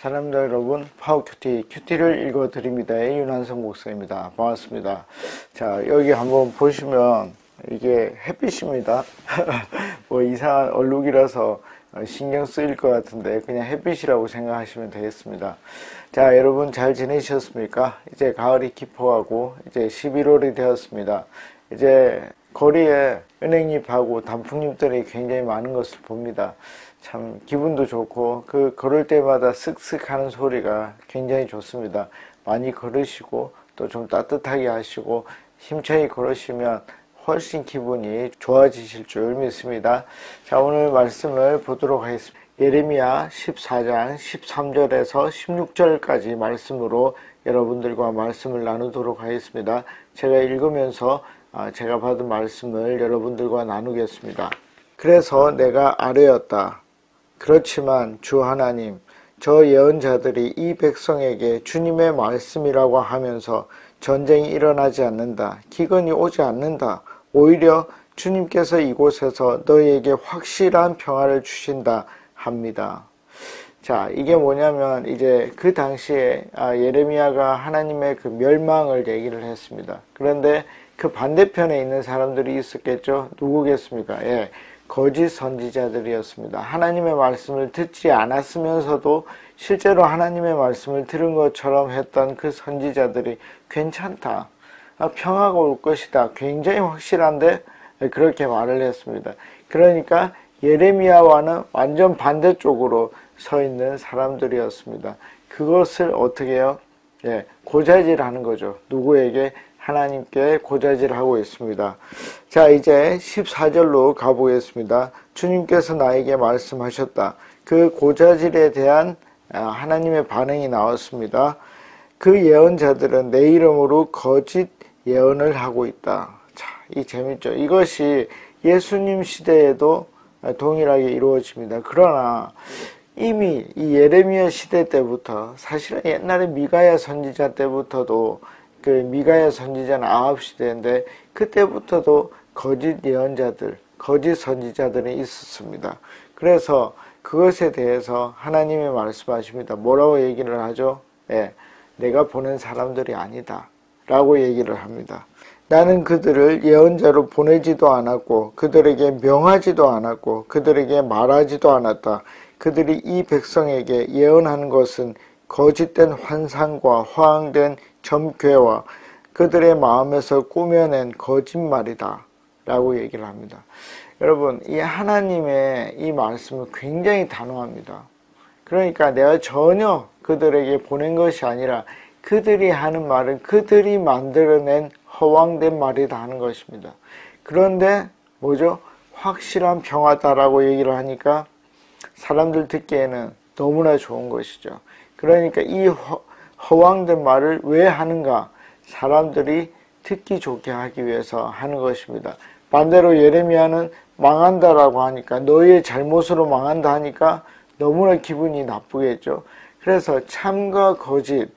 사랑합니다 여러분, 큐티를 읽어드립니다의 윤한성 목사입니다. 반갑습니다. 자, 여기 한번 보시면 이게 햇빛입니다. 뭐 이상한 얼룩이라서 신경 쓰일 것 같은데 그냥 햇빛이라고 생각하시면 되겠습니다. 자, 여러분 잘 지내셨습니까? 이제 가을이 깊어가고 이제 11월이 되었습니다. 이제 거리에 은행잎하고 단풍잎들이 굉장히 많은 것을 봅니다. 참 기분도 좋고 걸을 때마다 쓱쓱 하는 소리가 굉장히 좋습니다. 많이 걸으시고 또 좀 따뜻하게 하시고 힘차게 걸으시면 훨씬 기분이 좋아지실 줄 믿습니다. 자, 오늘 말씀을 보도록 하겠습니다. 예레미야 14장 13절에서 16절까지 말씀으로 여러분들과 말씀을 나누도록 하겠습니다. 제가 읽으면서 제가 받은 말씀을 여러분들과 나누겠습니다. 그래서 내가 아뢰었다. 그렇지만 주 하나님, 저 예언자들이 이 백성에게 주님의 말씀이라고 하면서 전쟁이 일어나지 않는다, 기근이 오지 않는다, 오히려 주님께서 이곳에서 너희에게 확실한 평화를 주신다 합니다. 자, 이게 뭐냐면 이제 그 당시에 예레미야가 하나님의 그 멸망을 얘기를 했습니다. 그런데 그 반대편에 있는 사람들이 있었겠죠. 누구겠습니까? 예, 거짓 선지자들이었습니다. 하나님의 말씀을 듣지 않았으면서도 실제로 하나님의 말씀을 들은 것처럼 했던 그 선지자들이 괜찮다, 평화가 올 것이다, 굉장히 확실한데, 그렇게 말을 했습니다. 그러니까 예레미야와는 완전 반대쪽으로 서 있는 사람들이었습니다. 그것을 어떻게 해요? 예, 고자질하는 거죠. 누구에게? 하나님께 고자질하고 있습니다. 자, 이제 14절로 가보겠습니다. 주님께서 나에게 말씀하셨다. 그 고자질에 대한 하나님의 반응이 나왔습니다. 그 예언자들은 내 이름으로 거짓 예언을 하고 있다. 자, 이 재밌죠? 이것이 예수님 시대에도 동일하게 이루어집니다. 그러나 이미 이 예레미야 시대 때부터, 사실은 옛날에 미가야 선지자 때부터도, 그 미가야 선지자는 아합 시대인데 그때부터도 거짓 예언자들, 거짓 선지자들이 있었습니다. 그래서 그것에 대해서 하나님이 말씀하십니다. 뭐라고 얘기를 하죠? 예, 내가 보낸 사람들이 아니다 라고 얘기를 합니다. 나는 그들을 예언자로 보내지도 않았고 그들에게 명하지도 않았고 그들에게 말하지도 않았다. 그들이 이 백성에게 예언하는 것은 거짓된 환상과 허황된 점괘와 그들의 마음에서 꾸며낸 거짓말이다 라고 얘기를 합니다. 여러분, 이 하나님의 이 말씀은 굉장히 단호합니다. 그러니까 내가 전혀 그들에게 보낸 것이 아니라 그들이 하는 말은 그들이 만들어낸 허황된 말이다 하는 것입니다. 그런데 뭐죠? 확실한 평화다라고 얘기를 하니까 사람들 듣기에는 너무나 좋은 것이죠. 그러니까 이 허황된 말을 왜 하는가? 사람들이 듣기 좋게 하기 위해서 하는 것입니다. 반대로 예레미야는 망한다라고 하니까, 너희의 잘못으로 망한다 하니까 너무나 기분이 나쁘겠죠. 그래서 참과 거짓,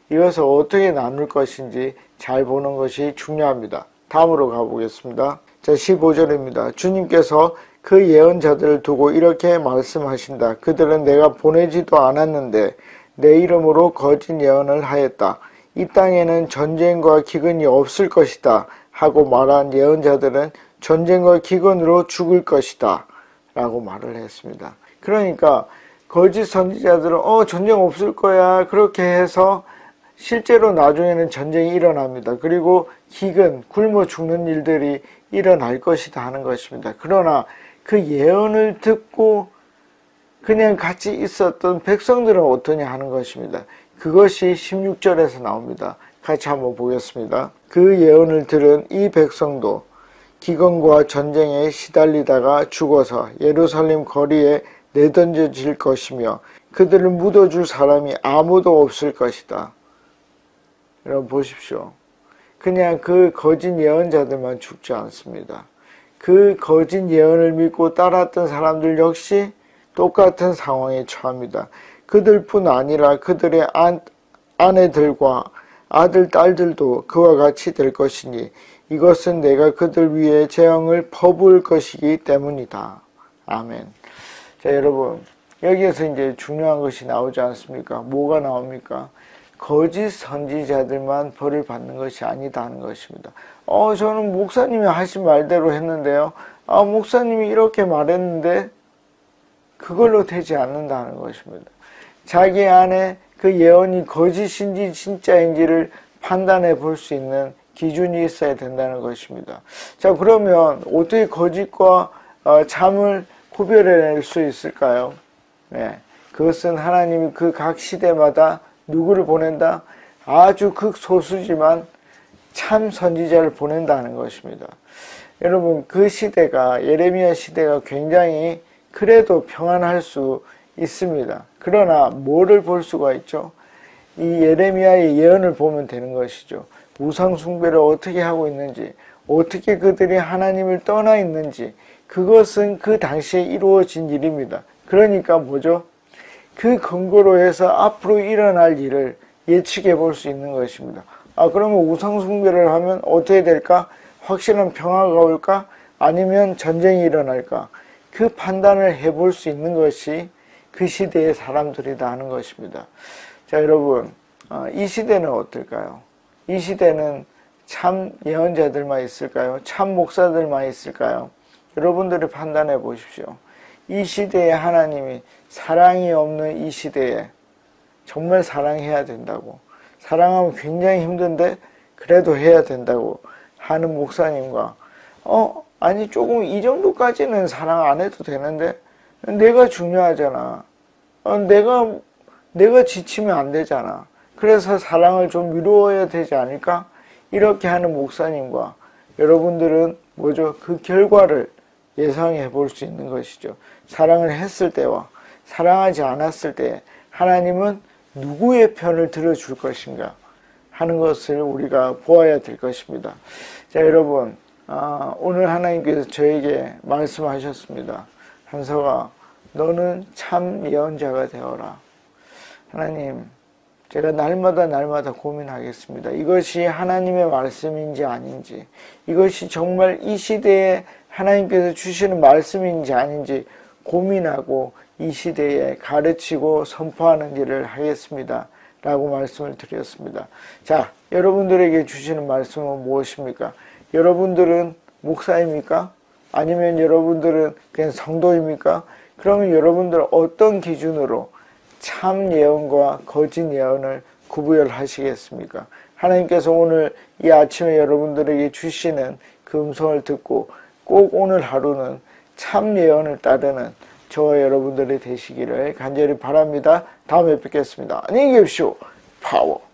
이것을 어떻게 나눌 것인지 잘 보는 것이 중요합니다. 다음으로 가보겠습니다. 자, 15절입니다. 주님께서 그 예언자들을 두고 이렇게 말씀하신다. 그들은 내가 보내지도 않았는데 내 이름으로 거짓 예언을 하였다. 이 땅에는 전쟁과 기근이 없을 것이다 하고 말한 예언자들은 전쟁과 기근으로 죽을 것이다 라고 말을 했습니다. 그러니까 거짓 선지자들은 전쟁 없을 거야 그렇게 해서 실제로 나중에는 전쟁이 일어납니다. 그리고 기근, 굶어 죽는 일들이 일어날 것이다 하는 것입니다. 그러나 그 예언을 듣고 그냥 같이 있었던 백성들은 어떠냐 하는 것입니다. 그것이 16절에서 나옵니다. 같이 한번 보겠습니다. 그 예언을 들은 이 백성도 기근과 전쟁에 시달리다가 죽어서 예루살렘 거리에 내던져질 것이며 그들을 묻어줄 사람이 아무도 없을 것이다. 여러분 보십시오. 그냥 그 거짓 예언자들만 죽지 않습니다. 그 거짓 예언을 믿고 따랐던 사람들 역시 똑같은 상황에 처합니다. 그들뿐 아니라 그들의 아내들과 아들, 딸들도 그와 같이 될 것이니 이것은 내가 그들 위에 재앙을 퍼부을 것이기 때문이다. 아멘. 자, 여러분, 여기에서 이제 중요한 것이 나오지 않습니까? 뭐가 나옵니까? 거짓 선지자들만 벌을 받는 것이 아니다 하는 것입니다. 저는 목사님이 하신 말대로 했는데요. 목사님이 이렇게 말했는데 그걸로 되지 않는다는 것입니다. 자기 안에 그 예언이 거짓인지 진짜인지를 판단해 볼 수 있는 기준이 있어야 된다는 것입니다. 자, 그러면 어떻게 거짓과 참을 구별해낼 수 있을까요? 네, 그것은 하나님이 그 각 시대마다 누구를 보낸다? 아주 극소수지만 참 선지자를 보낸다는 것입니다. 여러분, 그 시대가, 예레미야 시대가 굉장히 그래도 평안할 수 있습니다. 그러나 뭐를 볼 수가 있죠? 이 예레미야의 예언을 보면 되는 것이죠. 우상 숭배를 어떻게 하고 있는지, 어떻게 그들이 하나님을 떠나 있는지, 그것은 그 당시에 이루어진 일입니다. 그러니까 뭐죠? 그 근거로 해서 앞으로 일어날 일을 예측해 볼 수 있는 것입니다. 그러면 우상 숭배를 하면 어떻게 될까? 확실한 평화가 올까? 아니면 전쟁이 일어날까? 그 판단을 해볼 수 있는 것이 그 시대의 사람들이다 하는 것입니다. 자, 여러분, 이 시대는 어떨까요? 이 시대는 참 예언자들만 있을까요? 참 목사들만 있을까요? 여러분들이 판단해 보십시오. 이 시대에 하나님이 사랑이 없는 이 시대에 정말 사랑해야 된다고, 사랑하면 굉장히 힘든데 그래도 해야 된다고 하는 목사님과 아니 조금 이 정도까지는 사랑 안 해도 되는데 내가 중요하잖아, 내가 지치면 안 되잖아, 그래서 사랑을 좀 미루어야 되지 않을까? 이렇게 하는 목사님과 여러분들은 뭐죠? 그 결과를 예상해 볼 수 있는 것이죠. 사랑을 했을 때와 사랑하지 않았을 때 하나님은 누구의 편을 들어줄 것인가 하는 것을 우리가 보아야 될 것입니다. 자, 여러분, 오늘 하나님께서 저에게 말씀하셨습니다. 한석아, 너는 참 예언자가 되어라. 하나님, 제가 날마다 고민하겠습니다. 이것이 하나님의 말씀인지 아닌지, 이것이 정말 이 시대에 하나님께서 주시는 말씀인지 아닌지 고민하고 이 시대에 가르치고 선포하는 일을 하겠습니다. 라고 말씀을 드렸습니다. 자, 여러분들에게 주시는 말씀은 무엇입니까? 여러분들은 목사입니까? 아니면 여러분들은 그냥 성도입니까? 그러면 여러분들은 어떤 기준으로 참 예언과 거짓 예언을 구별하시겠습니까? 하나님께서 오늘 이 아침에 여러분들에게 주시는 그 음성을 듣고 꼭 오늘 하루는 참 예언을 따르는 저와 여러분들이 되시기를 간절히 바랍니다. 다음에 뵙겠습니다. 안녕히 계십시오. 파워.